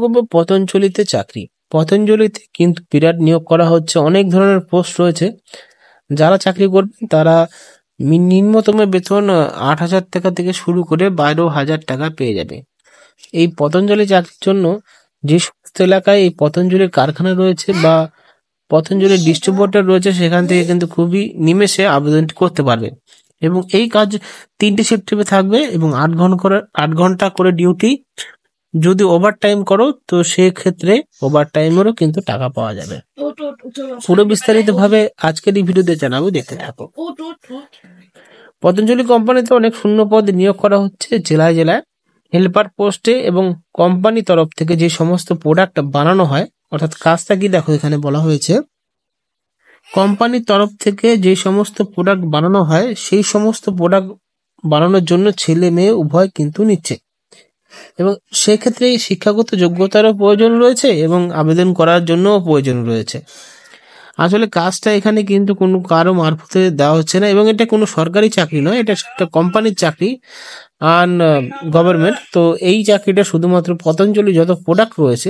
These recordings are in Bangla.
করবো পতঞ্জলিতে চাকরি। পতঞ্জলিতে কিন্তু বিরাট নিয়োগ করা হচ্ছে, অনেক ধরনের পোস্ট রয়েছে। যারা চাকরি করবেন তারা নিম্নতম বেতন 8,000 টাকা থেকে শুরু করে 12,000 টাকা পেয়ে যাবে। এই পতঞ্জলি চাকরির জন্য যে সমস্ত এলাকায় এই পতঞ্জলির কারখানা রয়েছে বা পতঞ্জলির ডিস্ট্রিবিউটর রয়েছে, সেখান থেকে কিন্তু খুবই নিমেষে আবেদনটি করতে পারবে। এবং এই কাজ 3টে শিফটে থাকবে এবং 8 ঘন্টা করে ডিউটি। যদি ওভার টাইম করো তো সেক্ষেত্রে ওভার টাইমেরও কিন্তু টাকা পাওয়া যাবে। পুরো বিস্তারিত ভাবে আজকের এই ভিডিওতে জানাবো, দেখতে থাকো। পতঞ্জলি কোম্পানিতে অনেক শূন্য পদ নিয়োগ করা হচ্ছে জেলায় জেলায় হেল্পার পোস্টে, এবং কোম্পানি তরফ থেকে যে সমস্ত প্রোডাক্ট বানানো হয়, অর্থাৎ কাজটা কি দেখো এখানে বলা হয়েছে, কোম্পানির তরফ থেকে যে সমস্ত প্রোডাক্ট বানানো হয় সেই সমস্ত প্রোডাক্ট বানানোর জন্য ছেলে মেয়ে উভয় কিন্তু নিচ্ছে। এবং সেক্ষেত্রে শিক্ষাগত যোগ্যতারও প্রয়োজন রয়েছে এবং আবেদন করার জন্যও প্রয়োজন রয়েছে। আসলে কাজটা এখানে কিন্তু কোনো কারো মারফতে দেওয়া হচ্ছে না, এবং এটা কোনো সরকারি চাকরি নয়, এটা একটা কোম্পানির চাকরি আন গভর্নমেন্ট। তো এই চাকরিটা শুধুমাত্র পতঞ্জলি যত প্রোডাক্ট রয়েছে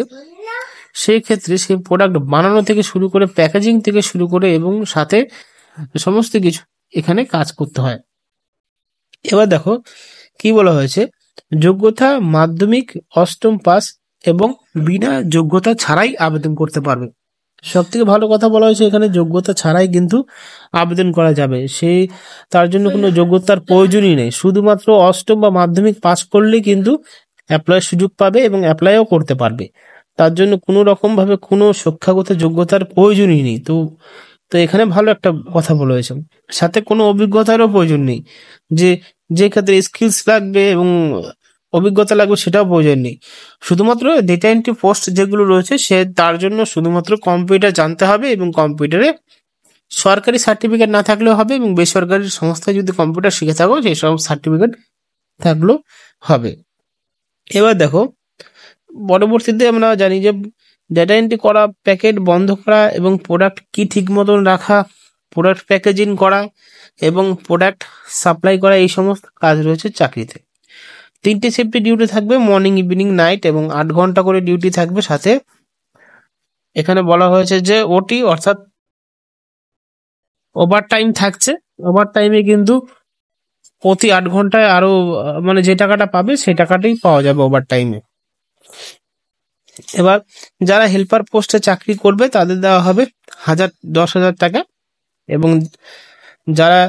সেই ক্ষেত্রে সেই প্রোডাক্ট বানানো থেকে শুরু করে প্যাকেজিং থেকে শুরু করে এবং সাথে সমস্ত কিছু এখানে কাজ করতে হয়। এবার দেখো কি বলা হয়েছে, যোগ্যতা মাধ্যমিক 8ম পাস এবং বিনা যোগ্যতা ছাড়াই আবেদন করতে পারবে। সব থেকে ভালো কথা বলা হয়েছে, এখানে যোগ্যতা ছাড়াই কিন্তু আবেদন করা যাবে। তার জন্য কোনো যোগ্যতার প্রয়োজনই নেই, শুধুমাত্র 8ম বা মাধ্যমিক পাস করলেই কিন্তু অ্যাপ্লাই সুযোগ পাবে এবং অ্যাপ্লাইও করতে পারবে। তার জন্য কোনো রকম ভাবে কোনো শিক্ষাগত যোগ্যতার প্রয়োজনই নেই। তো তো এখানে ভালো একটা কথা বলা হয়েছে, সাথে কোনো অভিজ্ঞতারও প্রয়োজন নেই, যে ক্ষেত্রে স্কিলস লাগবে এবং অভিজ্ঞতা লাগবে সেটাও প্রয়োজন নেই। শুধুমাত্র ডেটা এন্ট্রি পোস্ট যেগুলো রয়েছে তার জন্য শুধুমাত্র কম্পিউটার জানতে হবে, এবং কম্পিউটারে সরকারি সার্টিফিকেট না থাকলেও হবে, এবং বেসরকারি সংস্থায় যদি কম্পিউটার শিখে থাকো সেই সব সার্টিফিকেট থাকলেও হবে। এবার দেখো পরবর্তীতে আমরা জানি যে ডেটা এন্ট্রি করা, প্যাকেট বন্ধ করা এবং প্রোডাক্ট কি ঠিক মতন রাখা, প্রোডাক্ট প্যাকেজিং করা এবং প্রোডাক্ট সাপ্লাই করা, এই সমস্ত কাজ রয়েছে চাকরিতে। 3টে শিফটে ডিউটি থাকবে, মর্নিং ইভিনিং নাইট, এবং 8 ঘন্টা করে ডিউটি থাকবে। সাথে এখানে বলা হয়েছে যে ওটি অর্থাৎ ওভার টাইম থাকছে। ওভার টাইমে কিন্তু প্রতি 8 ঘন্টায় আরো মানে যে টাকাটা পাবে সেই টাকাটাই পাওয়া যাবে ওভার টাইমে। এবার যারা হেল্পার পোস্টে চাকরি করবে তাদের দেওয়া হবে 10,000 টাকা, এবং যারা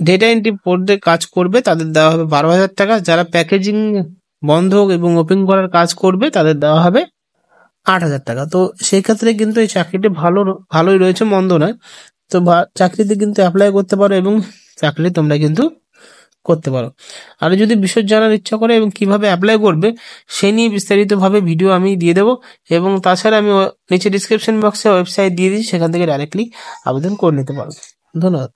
ডেটা এন্ট্রি পোর্টে কাজ করবে তাদের দেওয়া হবে 12,000 টাকা। যারা প্যাকেজিং বন্ধ এবং ওপেন করার কাজ করবে তাদের দেওয়া হবে 8,000 টাকা। তো সেই ক্ষেত্রে কিন্তু এই চাকরিটি ভালোই রয়েছে, মন্দ নয়। তো চাকরিতে কিন্তু অ্যাপ্লাই করতে পারো এবং চাকরি তোমরা কিন্তু করতে পারো। আর যদি বিশদ জানার ইচ্ছা করে এবং কিভাবে অ্যাপ্লাই করবে সে নিয়ে বিস্তারিতভাবে ভিডিও আমি দিয়ে দেবো, এবং তাছাড়া আমি নিচে ডিসক্রিপশন বক্সে ওয়েবসাইট দিয়ে দিই, সেখান থেকে ডাইরেক্টলি আবেদন করে নিতে পারো। ধন্যবাদ।